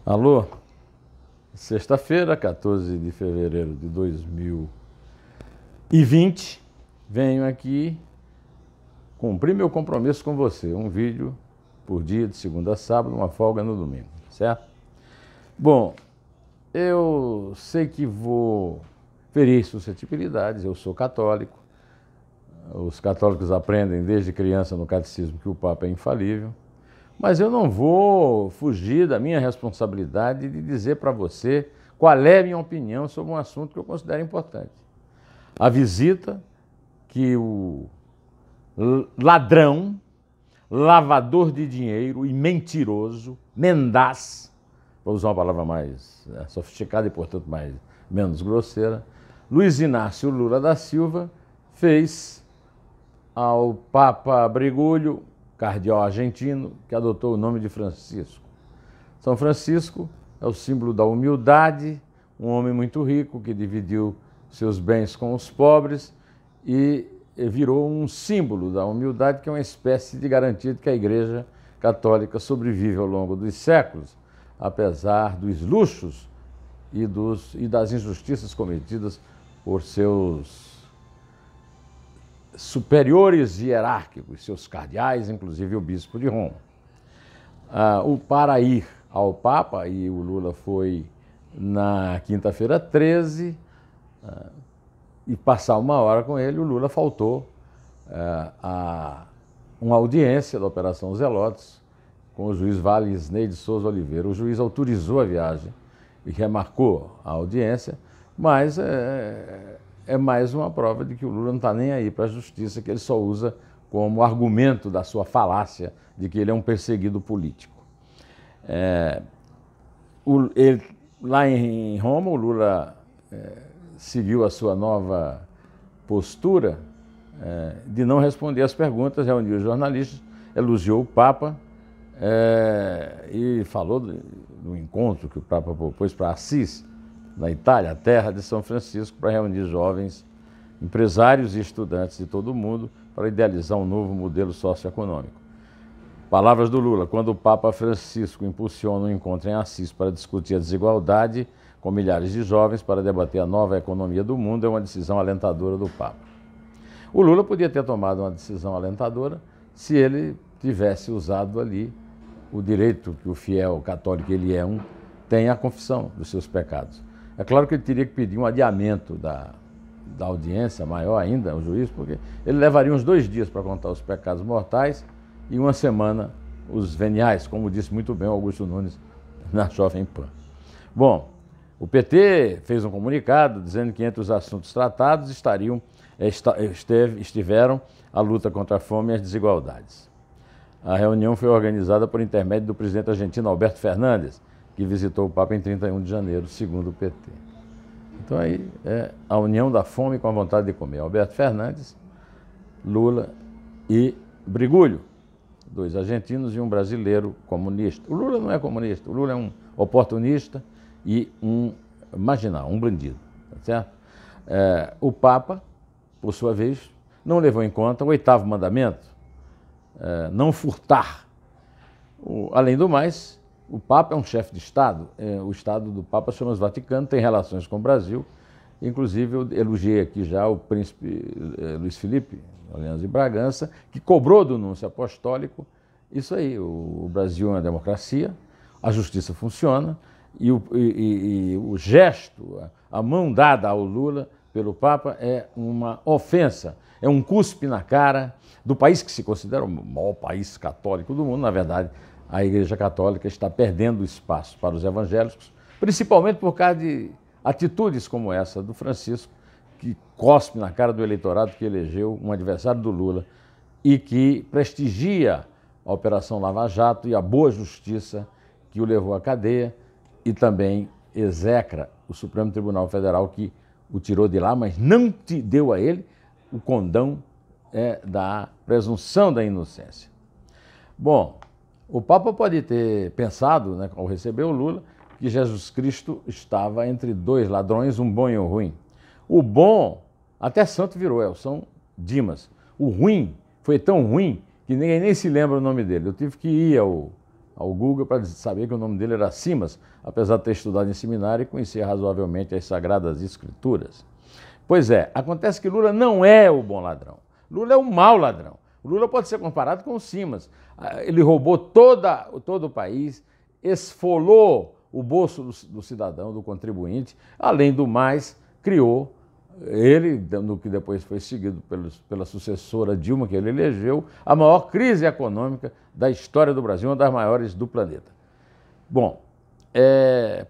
Alô? Sexta-feira, 14 de fevereiro de 2020, venho aqui cumprir meu compromisso com você. Um vídeo por dia, de segunda a sábado, uma folga no domingo, certo? Bom, eu sei que vou ferir suscetibilidades, eu sou católico. Os católicos aprendem desde criança no catecismo que o Papa é infalível. Mas eu não vou fugir da minha responsabilidade de dizer para você qual é a minha opinião sobre um assunto que eu considero importante. A visita que o ladrão, lavador de dinheiro e mentiroso, mendaz, vou usar uma palavra mais sofisticada e, portanto, menos grosseira, Luiz Inácio Lula da Silva fez ao Papa Bergoglio, cardeal argentino, que adotou o nome de Francisco. São Francisco é o símbolo da humildade, um homem muito rico que dividiu seus bens com os pobres e virou um símbolo da humildade, que é uma espécie de garantia de que a Igreja Católica sobrevive ao longo dos séculos, apesar dos luxos e das injustiças cometidas por seus superiores hierárquicos, seus cardeais, inclusive o bispo de Roma. Para ir ao Papa, e o Lula foi na quinta-feira 13, e passar uma hora com ele, o Lula faltou a uma audiência da Operação Zelotes com o juiz Valisney de Souza Oliveira. O juiz autorizou a viagem e remarcou a audiência, mas é mais uma prova de que o Lula não está nem aí para a justiça, que ele só usa como argumento da sua falácia de que ele é um perseguido político. Lá em Roma, o Lula seguiu a sua nova postura de não responder às perguntas, reuniu os jornalistas, elogiou o Papa e falou do encontro que o Papa propôs para Assis, na Itália, a terra de São Francisco, para reunir jovens, empresários e estudantes de todo o mundo para idealizar um novo modelo socioeconômico. Palavras do Lula: quando o Papa Francisco impulsiona um encontro em Assis para discutir a desigualdade com milhares de jovens para debater a nova economia do mundo, é uma decisão alentadora do Papa. O Lula podia ter tomado uma decisão alentadora se ele tivesse usado ali o direito que o fiel católico ele tem à confissão dos seus pecados. É claro que ele teria que pedir um adiamento da audiência, maior ainda, o juiz, porque ele levaria uns 2 dias para contar os pecados mortais e uma semana os veniais, como disse muito bem o Augusto Nunes na Jovem Pan. Bom, o PT fez um comunicado dizendo que entre os assuntos tratados estiveram a luta contra a fome e as desigualdades. A reunião foi organizada por intermédio do presidente argentino Alberto Fernandes, que visitou o Papa em 31 de janeiro, segundo o PT. Então aí é a união da fome com a vontade de comer. Alberto Fernandes, Lula e Bergoglio, 2 argentinos e um brasileiro comunista. O Lula não é comunista, o Lula é um oportunista e um marginal, um bandido, tá certo? O Papa, por sua vez, não levou em conta o 8º mandamento, não furtar. Além do mais, o Papa é um chefe de Estado, o Estado do Papa chama-se Vaticano, tem relações com o Brasil, inclusive eu elogiei aqui já o príncipe Luiz Felipe Orleans de Bragança, que cobrou do núncio apostólico isso aí. O Brasil é uma democracia, a justiça funciona, e o gesto, a mão dada ao Lula pelo Papa é uma ofensa, é um cuspe na cara do país que se considera o maior país católico do mundo. Na verdade, a Igreja Católica está perdendo espaço para os evangélicos, principalmente por causa de atitudes como essa do Francisco, que cospe na cara do eleitorado que elegeu um adversário do Lula e que prestigia a Operação Lava Jato e a boa justiça que o levou à cadeia, e também execra o Supremo Tribunal Federal, que o tirou de lá, mas não deu a ele o condão da presunção da inocência. Bom, o Papa pode ter pensado, né, ao receber o Lula, que Jesus Cristo estava entre 2 ladrões, um bom e um ruim. O bom, até santo virou, São Dimas. O ruim foi tão ruim que ninguém nem se lembra o nome dele. Eu tive que ir ao ao Google para saber que o nome dele era Simas, apesar de ter estudado em seminário e conhecer razoavelmente as Sagradas Escrituras. Pois é, acontece que Lula não é o bom ladrão. Lula é o mau ladrão. O Lula pode ser comparado com o Simas. Ele roubou todo o país, esfolou o bolso do cidadão, do contribuinte. Além do mais, criou, ele, no que depois foi seguido pela sucessora Dilma, que ele elegeu, a maior crise econômica da história do Brasil, uma das maiores do planeta. Bom,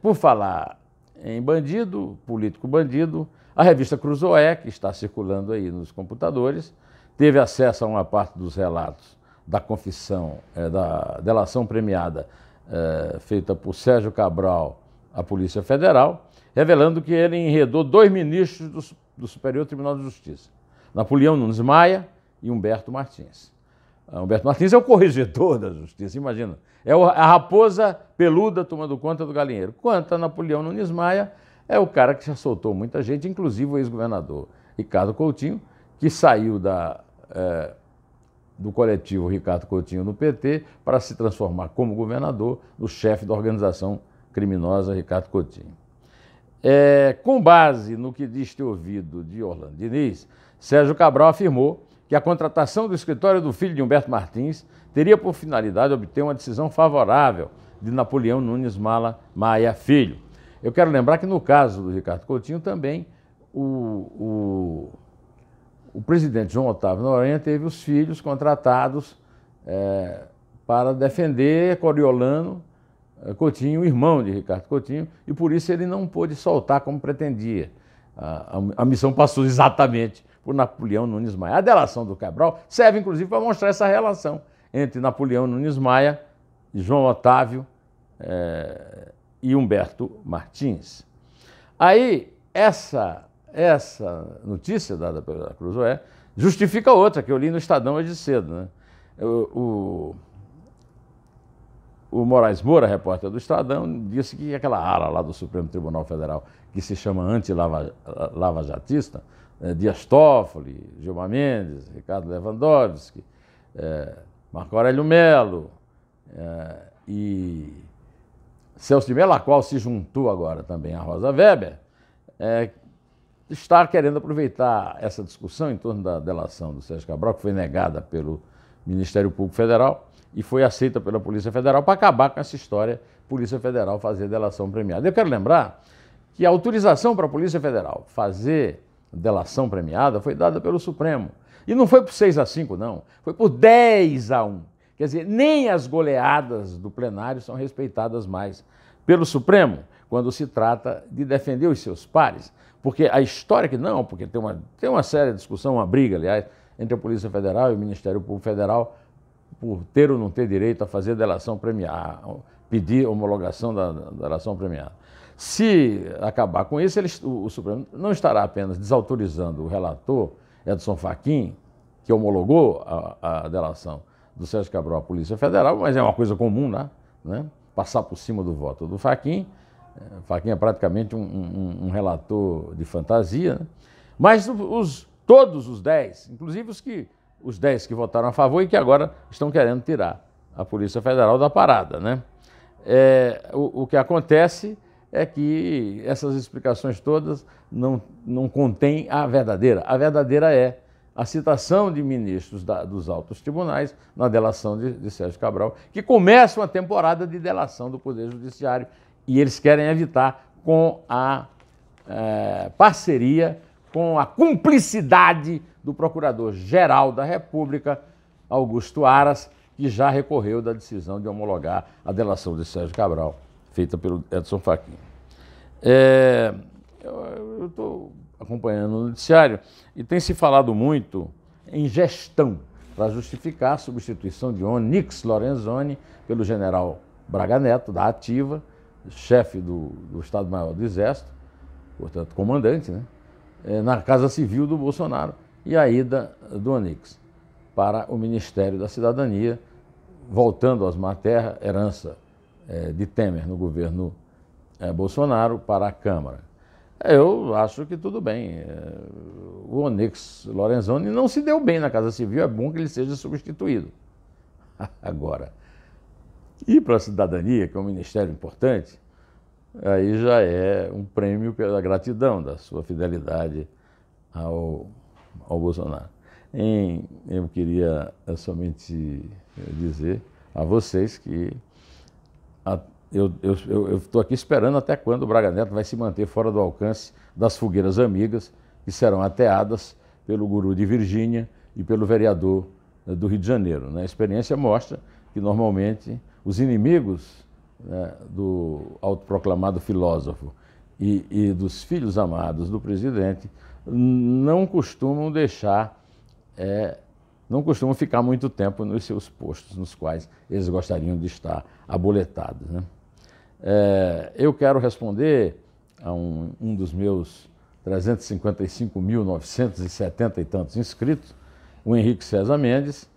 por falar em bandido, político bandido, a revista Cruzoé, que está circulando aí nos computadores, teve acesso a uma parte dos relatos da confissão, da delação premiada feita por Sérgio Cabral à Polícia Federal, revelando que ele enredou 2 ministros do Superior Tribunal de Justiça, Napoleão Nunes Maia e Humberto Martins. Humberto Martins é o corregedor da Justiça, imagina. É a raposa peluda tomando conta do galinheiro. Quanto a Napoleão Nunes Maia, é o cara que já soltou muita gente, inclusive o ex-governador Ricardo Coutinho, que saiu do coletivo Ricardo Coutinho no PT para se transformar como governador no chefe da organização criminosa Ricardo Coutinho. Com base no que diz ter ouvido de Orlando Diniz, Sérgio Cabral afirmou que a contratação do escritório do filho de Humberto Martins teria por finalidade obter uma decisão favorável de Napoleão Nunes Maia Filho. Eu quero lembrar que no caso do Ricardo Coutinho também o presidente João Otávio Noronha teve os filhos contratados para defender Coriolano Coutinho, irmão de Ricardo Coutinho, e por isso ele não pôde soltar como pretendia. A missão passou exatamente por Napoleão Nunes Maia. A delação do Cabral serve, inclusive, para mostrar essa relação entre Napoleão Nunes Maia, João Otávio e Humberto Martins. Aí, essa notícia dada pela Cruzoé justifica outra, que eu li no Estadão hoje cedo, né? O Moraes Moura, repórter do Estadão, disse que aquela ala lá do Supremo Tribunal Federal, que se chama anti-lavajatista, Dias Toffoli, Gilmar Mendes, Ricardo Lewandowski, Marco Aurélio Melo e Celso de Mello, a qual se juntou agora também a Rosa Weber, está querendo aproveitar essa discussão em torno da delação do Sérgio Cabral, que foi negada pelo Ministério Público Federal e foi aceita pela Polícia Federal, para acabar com essa história, Polícia Federal fazer delação premiada. Eu quero lembrar que a autorização para a Polícia Federal fazer delação premiada foi dada pelo Supremo. E não foi por 6-5, não. Foi por 10-1. Quer dizer, nem as goleadas do plenário são respeitadas mais pelo Supremo quando se trata de defender os seus pares. Porque a história que não, porque tem uma séria discussão, uma briga, aliás, entre a Polícia Federal e o Ministério Público Federal por ter ou não ter direito a fazer delação premiada, pedir homologação da delação premiada. Se acabar com isso, o Supremo não estará apenas desautorizando o relator, Edson Fachin, que homologou a delação do Sérgio Cabral à Polícia Federal, mas é uma coisa comum, né? Passar por cima do voto do Fachin. Fachin é praticamente um relator de fantasia, né? Mas todos os 10, inclusive os 10 que votaram a favor e que agora estão querendo tirar a Polícia Federal da parada, né? O que acontece é que essas explicações todas não contêm a verdadeira. A verdadeira é a citação de ministros dos altos tribunais na delação de Sérgio Cabral, que começa uma temporada de delação do Poder Judiciário e eles querem evitar com a parceria, com a cumplicidade do Procurador-Geral da República, Augusto Aras, que já recorreu da decisão de homologar a delação de Sérgio Cabral, feita pelo Edson Fachin. Eu estou acompanhando o noticiário e tem se falado muito em gestão para justificar a substituição de Onyx Lorenzoni pelo general Braga Neto, da Ativa, chefe do Estado-Maior do Exército, portanto comandante, né? Na Casa Civil do Bolsonaro, e a ida do Onyx para o Ministério da Cidadania, voltando às Terra, herança de Temer no governo Bolsonaro, para a Câmara. Eu acho que tudo bem. O Onyx Lorenzoni não se deu bem na Casa Civil, é bom que ele seja substituído. Agora, E para a cidadania, que é um ministério importante, aí já é um prêmio pela gratidão da sua fidelidade ao Bolsonaro. Eu queria somente dizer a vocês que eu estou aqui esperando até quando o Braga Neto vai se manter fora do alcance das fogueiras amigas que serão ateadas pelo guru de Virgínia e pelo vereador do Rio de Janeiro. A experiência mostra que, normalmente, os inimigos, né, do autoproclamado filósofo e dos filhos amados do presidente não costumam não costumam ficar muito tempo nos seus postos, nos quais eles gostariam de estar aboletados, né? Eu quero responder a um dos meus 355.970 e tantos inscritos, o Henrique César Mendes,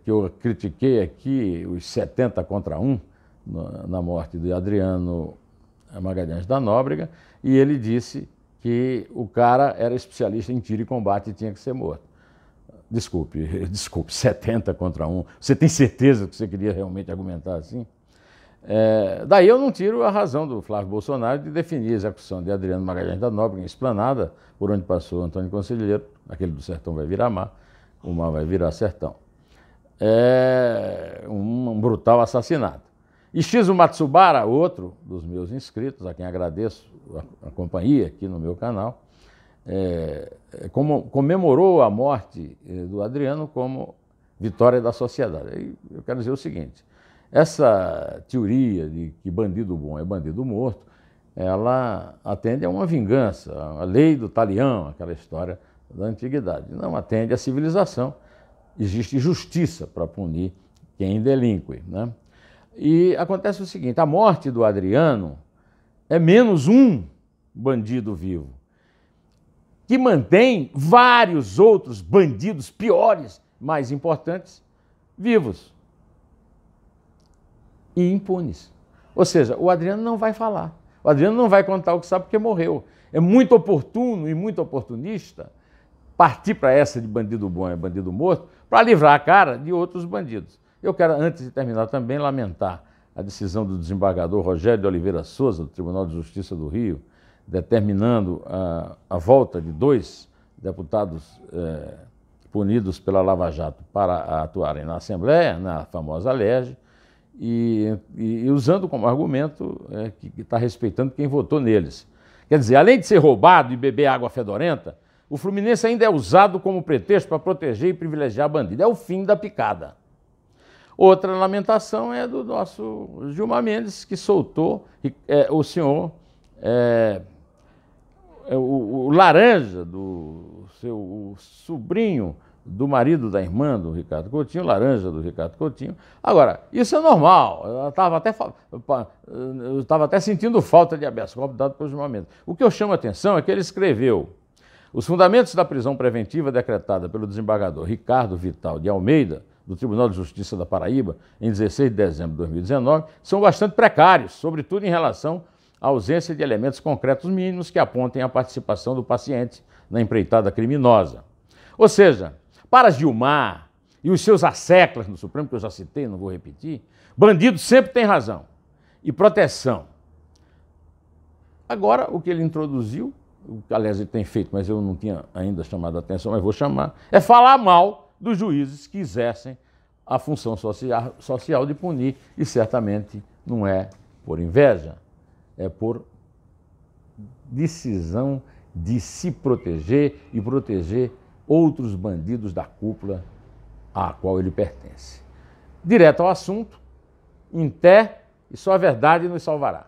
que eu critiquei aqui os 70 contra 1 na morte de Adriano Magalhães da Nóbrega, e ele disse que o cara era especialista em tiro e combate e tinha que ser morto. Desculpe, 70 contra 1. Você tem certeza que você queria realmente argumentar assim? Daí eu não tiro a razão do Flávio Bolsonaro de definir a execução de Adriano Magalhães da Nóbrega em Esplanada, por onde passou Antônio Conselheiro, aquele do sertão vai virar mar, o mar vai virar sertão. Um brutal assassinato. E Shizu Matsubara, outro dos meus inscritos, a quem agradeço a companhia aqui no meu canal, comemorou a morte do Adriano como vitória da sociedade. E eu quero dizer o seguinte: essa teoria de que bandido bom é bandido morto, ela atende a uma vingança, a lei do talião, aquela história da antiguidade. Não atende à civilização. Existe justiça para punir quem delinque, né? E acontece o seguinte: a morte do Adriano é menos um bandido vivo, que mantém vários outros bandidos piores, mais importantes, vivos e impunes. Ou seja, o Adriano não vai falar. O Adriano não vai contar o que sabe porque morreu. É muito oportuno e muito oportunista partir para essa de bandido bom é bandido morto para livrar a cara de outros bandidos. Eu quero, antes de terminar, também lamentar a decisão do desembargador Rogério de Oliveira Souza, do Tribunal de Justiça do Rio, determinando a volta de 2 deputados punidos pela Lava Jato para atuarem na Assembleia, na famosa LERJ, e usando como argumento que está respeitando quem votou neles. Quer dizer, além de ser roubado e beber água fedorenta, o Fluminense ainda é usado como pretexto para proteger e privilegiar bandido. É o fim da picada. Outra lamentação é do nosso Gilmar Mendes, que soltou o senhor, o Laranja, o sobrinho do marido da irmã do Ricardo Coutinho, Laranja do Ricardo Coutinho. Agora, isso é normal. Eu estava até sentindo falta de habeas corpus dado pelo Gilmar Mendes. O que eu chamo a atenção é que ele escreveu: os fundamentos da prisão preventiva decretada pelo desembargador Ricardo Vital de Almeida, do Tribunal de Justiça da Paraíba, em 16 de dezembro de 2019, são bastante precários, sobretudo em relação à ausência de elementos concretos mínimos que apontem a participação do paciente na empreitada criminosa. Ou seja, para Gilmar e os seus asseclas no Supremo, que eu já citei, não vou repetir, bandido sempre tem razão e proteção. Agora, o que ele introduziu, o que aliás ele tem feito, mas eu não tinha ainda chamado a atenção, mas vou chamar, é falar mal dos juízes que exercem a função social de punir, e certamente não é por inveja, é por decisão de se proteger e proteger outros bandidos da cúpula à qual ele pertence. Direto ao assunto, em té, e só a verdade nos salvará.